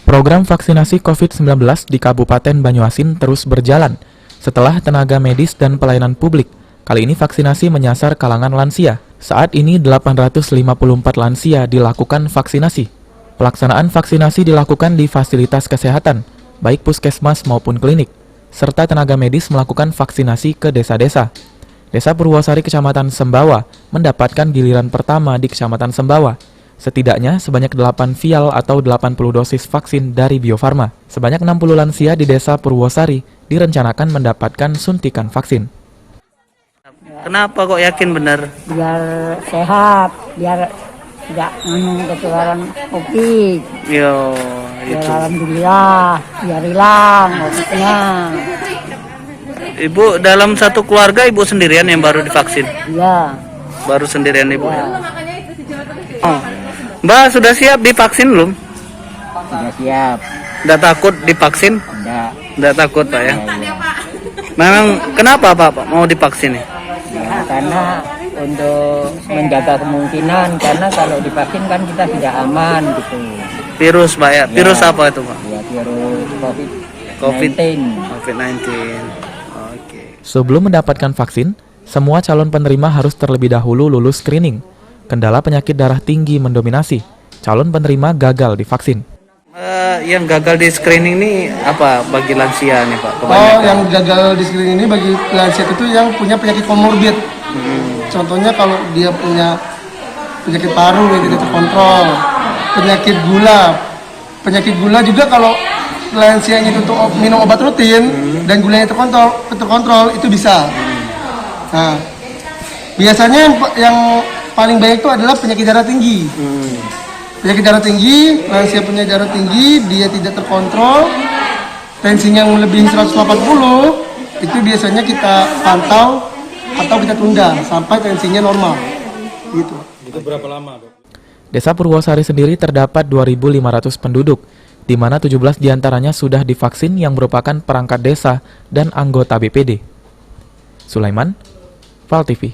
Program vaksinasi COVID-19 di Kabupaten Banyuasin terus berjalan. Setelah tenaga medis dan pelayanan publik, kali ini vaksinasi menyasar kalangan lansia. Saat ini 854 lansia dilakukan vaksinasi. Pelaksanaan vaksinasi dilakukan di fasilitas kesehatan, baik puskesmas maupun klinik, serta tenaga medis melakukan vaksinasi ke desa-desa. Desa Purwosari, Kecamatan Sembawa, mendapatkan giliran pertama di Kecamatan Sembawa. Setidaknya sebanyak 8 vial atau 80 dosis vaksin dari Bio Farma. Sebanyak 60 lansia di Desa Purwosari direncanakan mendapatkan suntikan vaksin. Kenapa kok yakin benar? Biar sehat, biar tidak ketularan COVID. Yo, Biar itu. alhamdulillah, biar hilang COVID-nya. Ibu dalam satu keluarga ibu sendirian yang baru divaksin? Iya. Baru sendirian ibu ya? Ya. Oh. Mbak sudah siap divaksin belum? Sudah siap. Nggak takut divaksin? Enggak. Nggak takut Pak ya? Memang kenapa Pak mau divaksin nih? Ya, karena untuk menjaga kemungkinan, karena kalau divaksin kan kita tidak aman gitu. Virus Pak ya? Virus apa itu Pak? Ya, virus COVID-19. Oke. Sebelum mendapatkan vaksin, semua calon penerima harus terlebih dahulu lulus screening. Kendala penyakit darah tinggi mendominasi. Calon penerima gagal divaksin. Yang gagal di screening ini apa bagi lansia nih Pak? Yang gagal di screening ini bagi lansia itu yang punya penyakit komorbid. Contohnya kalau dia punya penyakit paru yang tidak terkontrol, penyakit gula. Penyakit gula juga kalau lansianya itu minum obat rutin dan gulanya terkontrol itu bisa. Nah, biasanya yang paling banyak itu adalah penyakit darah tinggi. Penyakit darah tinggi, lansia punya darah tinggi, dia tidak terkontrol, tensinya yang melebihi 180, itu biasanya kita pantau atau kita tunda sampai tensinya normal. Gitu. Itu berapa lama, Dok? Desa Purwosari sendiri terdapat 2.500 penduduk, di mana 17 diantaranya sudah divaksin yang merupakan perangkat desa dan anggota BPD. Sulaiman, Val TV.